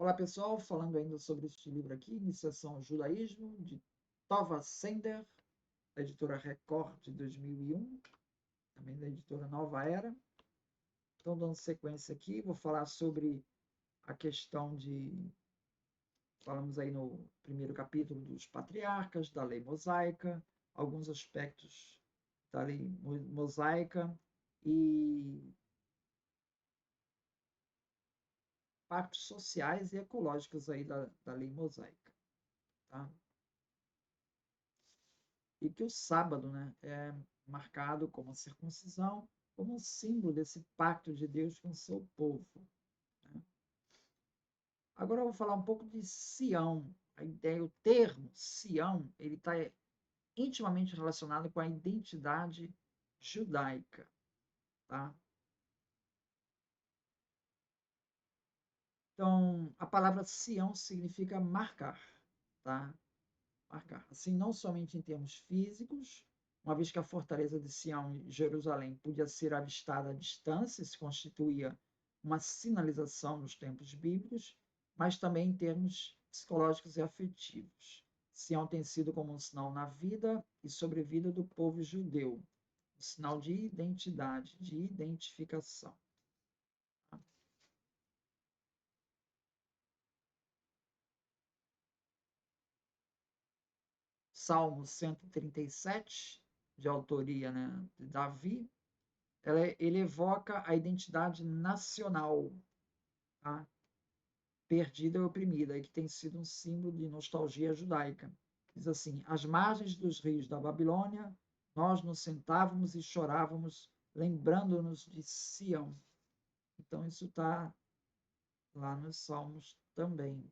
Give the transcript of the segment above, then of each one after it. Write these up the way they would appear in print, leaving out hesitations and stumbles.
Olá pessoal, falando ainda sobre este livro aqui, Iniciação ao Judaísmo, de Tova Sender, da editora Record de 2001, também da editora Nova Era. Então, dando sequência aqui, vou falar sobre a questão de. Falamos aí no primeiro capítulo dos patriarcas, da lei mosaica, alguns aspectos da lei mosaica e partes sociais e ecológicas aí da lei mosaica. Tá? E que o sábado, né, é marcado como a circuncisão, como um símbolo desse pacto de Deus com o seu povo. Né? Agora eu vou falar um pouco de Sião. A ideia, o termo Sião, ele está intimamente relacionado com a identidade judaica. Tá? Então, a palavra Sião significa marcar. Tá? Marcar. Assim, não somente em termos físicos, uma vez que a fortaleza de Sião em Jerusalém podia ser avistada à distância, se constituía uma sinalização nos tempos bíblicos, mas também em termos psicológicos e afetivos. Sião tem sido como um sinal na vida e sobrevida do povo judeu, um sinal de identidade, de identificação. Salmo 137, de autoria, né, de Davi, ele evoca a identidade nacional, tá? Perdida e oprimida, e que tem sido um símbolo de nostalgia judaica. Diz assim: às margens dos rios da Babilônia, nós nos sentávamos e chorávamos, lembrando-nos de Sião. Então, isso está lá nos Salmos também.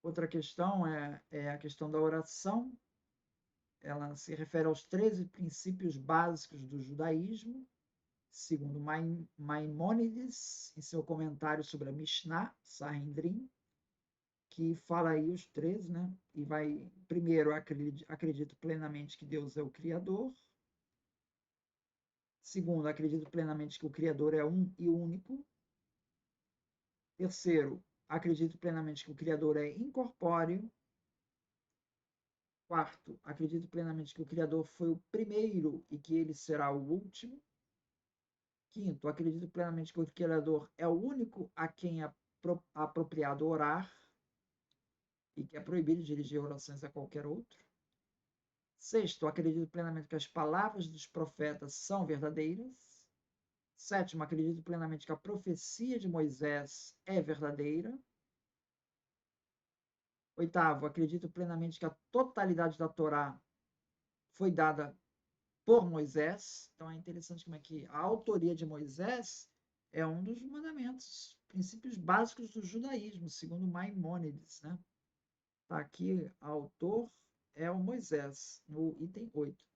Outra questão é a questão da oração. Ela se refere aos 13 princípios básicos do judaísmo, segundo Maimônides, em seu comentário sobre a Mishnah, Sanhedrin, que fala aí os 13, né? E vai, primeiro, acredito plenamente que Deus é o Criador. Segundo, acredito plenamente que o Criador é um e único. Terceiro, acredito plenamente que o Criador é incorpóreo. Quarto, acredito plenamente que o Criador foi o primeiro e que ele será o último. Quinto, acredito plenamente que o Criador é o único a quem é apropriado orar e que é proibido dirigir orações a qualquer outro. Sexto, acredito plenamente que as palavras dos profetas são verdadeiras. Sétimo, acredito plenamente que a profecia de Moisés é verdadeira. Oitavo, acredito plenamente que a totalidade da Torá foi dada por Moisés. Então é interessante como é que a autoria de Moisés é um dos mandamentos, princípios básicos do judaísmo, segundo Maimônides, né? Tá aqui, autor é o Moisés, no item 8.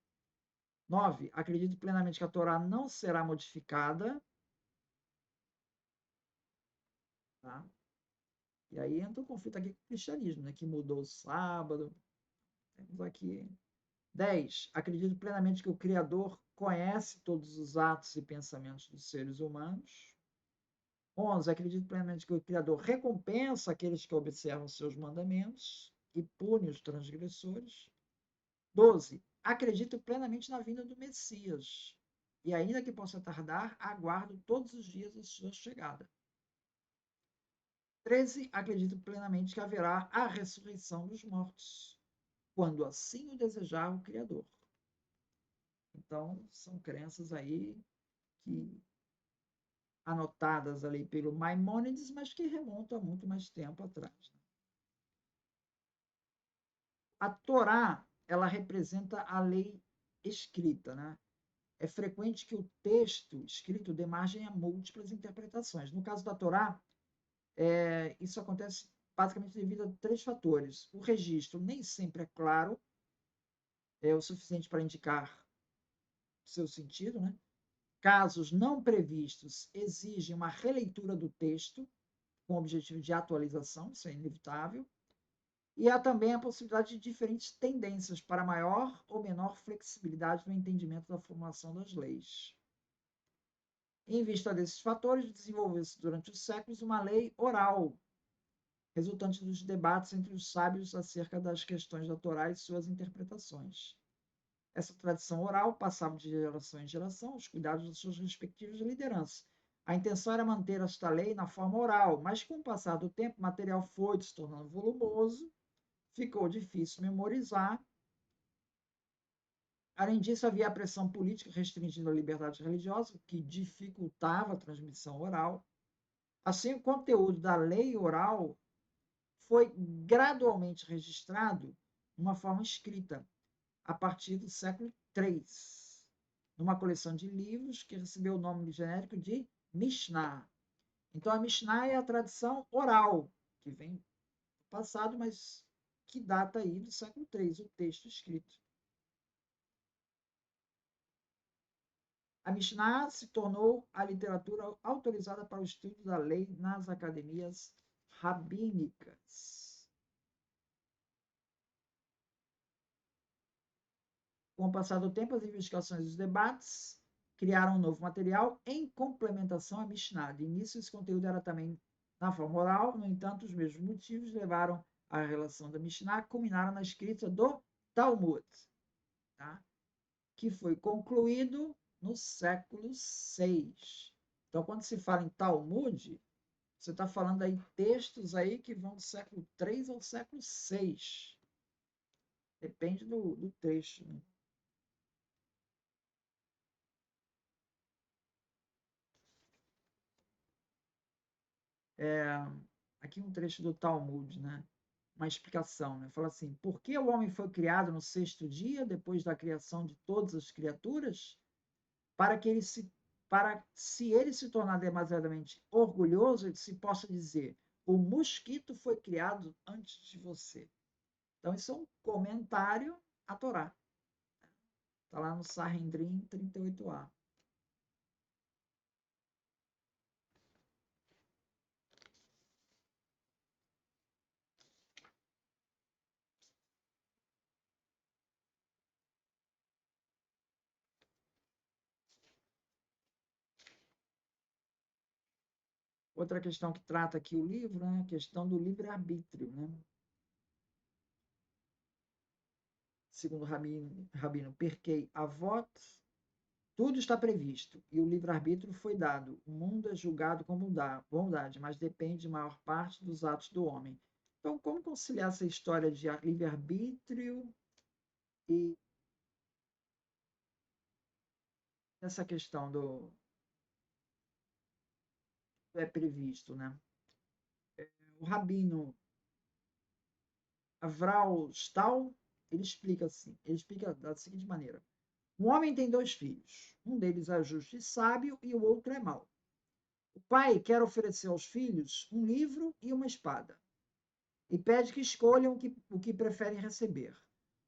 9. Acredito plenamente que a Torá não será modificada. Tá? E aí entra o conflito aqui com o cristianismo, né? Que mudou o sábado. Temos aqui 10. Acredito plenamente que o Criador conhece todos os atos e pensamentos dos seres humanos. 11. Acredito plenamente que o Criador recompensa aqueles que observam seus mandamentos e pune os transgressores. 12. Acredito plenamente na vinda do Messias. E ainda que possa tardar, aguardo todos os dias a sua chegada. 13. Acredito plenamente que haverá a ressurreição dos mortos, quando assim o desejar o Criador. Então, são crenças aí que anotadas ali pelo Maimônides, mas que remontam a muito mais tempo atrás. Né? A Torá, ela representa a lei escrita, né? É frequente que o texto escrito dê margem a múltiplas interpretações. No caso da Torá, isso acontece basicamente devido a três fatores. O registro nem sempre é claro, é o suficiente para indicar seu sentido, né? Casos não previstos exigem uma releitura do texto com o objetivo de atualização, isso é inevitável. E há também a possibilidade de diferentes tendências para maior ou menor flexibilidade no entendimento da formulação das leis. Em vista desses fatores, desenvolveu-se durante os séculos uma lei oral, resultante dos debates entre os sábios acerca das questões da Torá e suas interpretações. Essa tradição oral passava de geração em geração os cuidados das suas respectivas lideranças. A intenção era manter esta lei na forma oral, mas com o passar do tempo, o material foi se tornando volumoso, ficou difícil memorizar. Além disso, havia a pressão política restringindo a liberdade religiosa, que dificultava a transmissão oral. Assim, o conteúdo da lei oral foi gradualmente registrado de uma forma escrita, a partir do século III, numa coleção de livros que recebeu o nome genérico de Mishnah. Então, a Mishnah é a tradição oral, que vem do passado, mas que data aí do século III, o texto escrito. A Mishnah se tornou a literatura autorizada para o estudo da lei nas academias rabínicas. Com o passar do tempo, as investigações e os debates criaram um novo material em complementação à Mishnah. De início, esse conteúdo era também na forma oral, no entanto, os mesmos motivos levaram à relação da Mishnah, culminaram na escrita do Talmud, tá? Que foi concluído no século VI. Então, quando se fala em Talmud, você está falando aí textos aí que vão do século III ao século VI. Depende do trecho, né? Aqui um trecho do Talmud, né? Uma explicação, né? Fala assim: por que o homem foi criado no sexto dia, depois da criação de todas as criaturas? Para que ele se, para se ele se tornar demasiadamente orgulhoso, ele se possa dizer: o mosquito foi criado antes de você. Então, isso é um comentário à Torá. Está lá no Sanhedrin 38a. Outra questão que trata aqui o livro, né? A questão do livre-arbítrio, né? Segundo Rabino Pirkei Avot, tudo está previsto e o livre-arbítrio foi dado. O mundo é julgado com bondade, mas depende de maior parte dos atos do homem. Então, como conciliar essa história de livre-arbítrio e essa questão do é previsto, né? O Rabino Avraham Stahl, ele explica da seguinte maneira: um homem tem dois filhos, um deles é justo e sábio e o outro é mau. O pai quer oferecer aos filhos um livro e uma espada e pede que escolham o que preferem receber.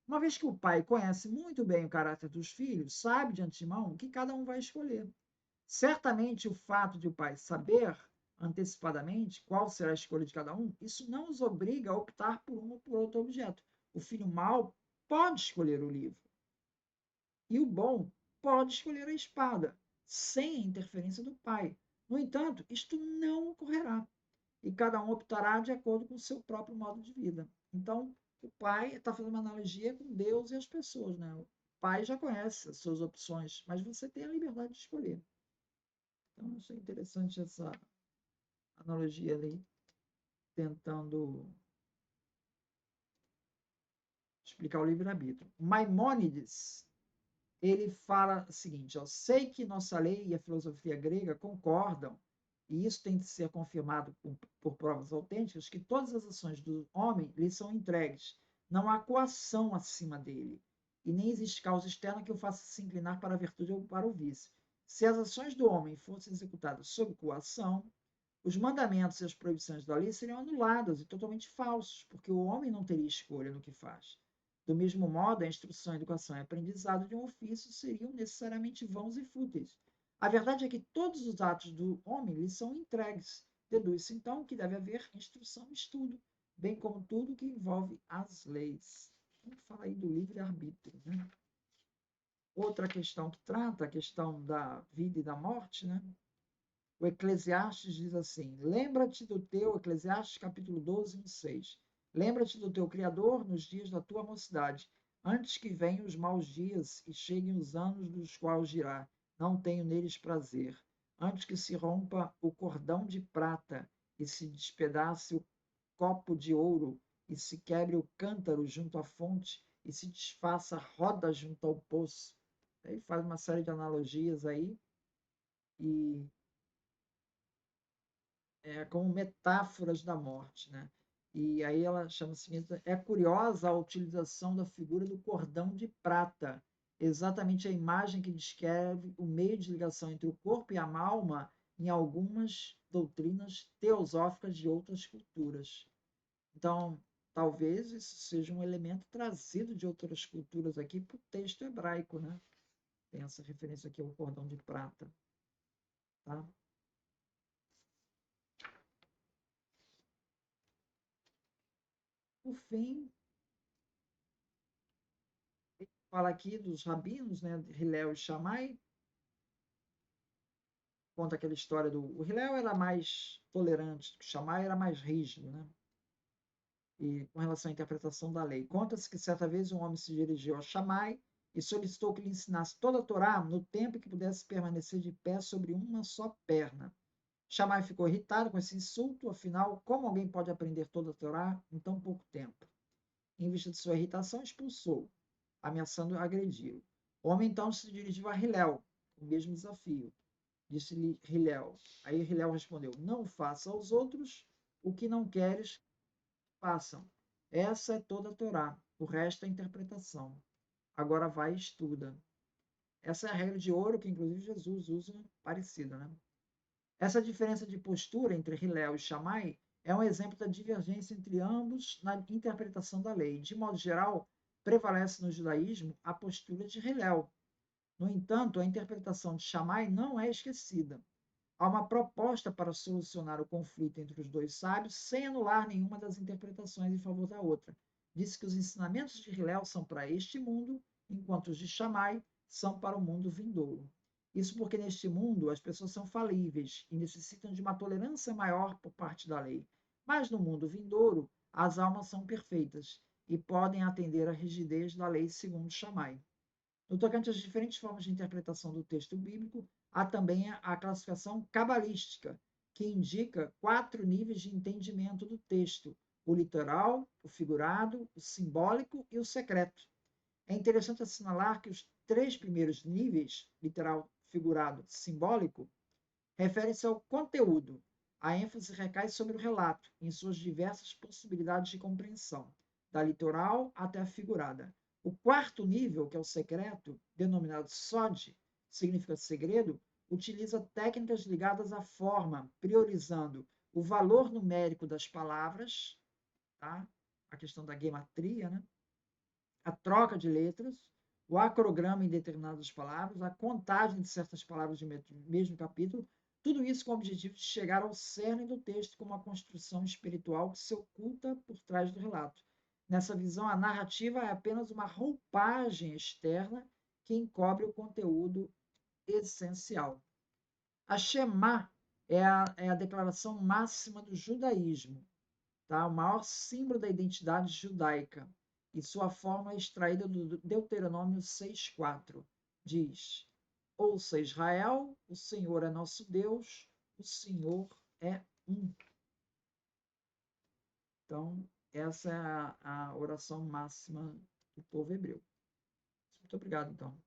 Uma vez que o pai conhece muito bem o caráter dos filhos, sabe de antemão o que cada um vai escolher. Certamente o fato de o pai saber antecipadamente qual será a escolha de cada um, isso não os obriga a optar por um ou por outro objeto. O filho mau pode escolher o livro e o bom pode escolher a espada, sem a interferência do pai. No entanto, isto não ocorrerá e cada um optará de acordo com o seu próprio modo de vida. Então, o pai está fazendo uma analogia com Deus e as pessoas, né? O pai já conhece as suas opções, mas você tem a liberdade de escolher. Então, eu achei interessante essa analogia ali, tentando explicar o livre-arbítrio. Maimônides, ele fala o seguinte: eu sei que nossa lei e a filosofia grega concordam, e isso tem de ser confirmado por provas autênticas, que todas as ações do homem lhe são entregues. Não há coação acima dele, e nem existe causa externa que o faça se inclinar para a virtude ou para o vício. Se as ações do homem fossem executadas sob coação, os mandamentos e as proibições da lei seriam anulados e totalmente falsos, porque o homem não teria escolha no que faz. Do mesmo modo, a instrução, educação e aprendizado de um ofício seriam necessariamente vãos e fúteis. A verdade é que todos os atos do homem lhe são entregues. Deduz-se, então, que deve haver instrução e estudo, bem como tudo que envolve as leis. Vamos falar aí do livre-arbítrio, né? Outra questão que trata, a questão da vida e da morte, né? O Eclesiastes diz assim: lembra-te do teu, Eclesiastes capítulo 12, 6. Lembra-te do teu Criador nos dias da tua mocidade, antes que venham os maus dias e cheguem os anos dos quais dirá: não tenho neles prazer. Antes que se rompa o cordão de prata e se despedace o copo de ouro e se quebre o cântaro junto à fonte e se desfaça a roda junto ao poço. Aí faz uma série de analogias aí e como metáforas da morte, né? E aí ela chama o seguinte: é curiosa a utilização da figura do cordão de prata, exatamente a imagem que descreve o meio de ligação entre o corpo e a alma em algumas doutrinas teosóficas de outras culturas. Então, talvez isso seja um elemento trazido de outras culturas aqui para o texto hebraico, né? Tem essa referência aqui ao cordão de prata, tá? Por fim, fala aqui dos rabinos, né, Hillel e Shammai, conta aquela história do... O Hillel era mais tolerante, o Shammai era mais rígido, né? E com relação à interpretação da lei. Conta-se que certa vez um homem se dirigiu a Shammai e solicitou que lhe ensinasse toda a Torá no tempo que pudesse permanecer de pé sobre uma só perna. Shammai ficou irritado com esse insulto, afinal, como alguém pode aprender toda a Torá em tão pouco tempo? Em vista de sua irritação, expulsou, ameaçando agredi-lo. O homem então se dirigiu a Hillel, com o mesmo desafio. Disse-lhe Hillel. Aí Hillel respondeu: não faça aos outros o que não queres façam. Essa é toda a Torá. O resto é interpretação. Agora vai e estuda. Essa é a regra de ouro que, inclusive, Jesus usa parecida, né? Essa diferença de postura entre Hillel e Shammai é um exemplo da divergência entre ambos na interpretação da lei. De modo geral, prevalece no judaísmo a postura de Hillel. No entanto, a interpretação de Shammai não é esquecida. Há uma proposta para solucionar o conflito entre os dois sábios sem anular nenhuma das interpretações em favor da outra. Diz que os ensinamentos de Hillel são para este mundo, enquanto os de Shammai são para o mundo vindouro. Isso porque neste mundo as pessoas são falíveis e necessitam de uma tolerância maior por parte da lei. Mas no mundo vindouro, as almas são perfeitas e podem atender à rigidez da lei segundo Shammai. No tocante às diferentes formas de interpretação do texto bíblico, há também a classificação cabalística, que indica 4 níveis de entendimento do texto: o literal, o figurado, o simbólico e o secreto. É interessante assinalar que os 3 primeiros níveis, literal, figurado, simbólico, referem-se ao conteúdo. A ênfase recai sobre o relato, em suas diversas possibilidades de compreensão, da literal até a figurada. O quarto nível, que é o secreto, denominado Sod, significa segredo, utiliza técnicas ligadas à forma, priorizando o valor numérico das palavras, tá? A questão da gematria, né? A troca de letras, o acrograma em determinadas palavras, a contagem de certas palavras de mesmo capítulo, tudo isso com o objetivo de chegar ao cerne do texto como uma construção espiritual que se oculta por trás do relato. Nessa visão, a narrativa é apenas uma roupagem externa que encobre o conteúdo essencial. A Shema é a declaração máxima do judaísmo, tá? O maior símbolo da identidade judaica. E sua forma é extraída do Deuteronômio 6,4. Diz: ouça Israel, o Senhor é nosso Deus, o Senhor é um. Então, essa é a oração máxima do povo hebreu. Muito obrigado, então.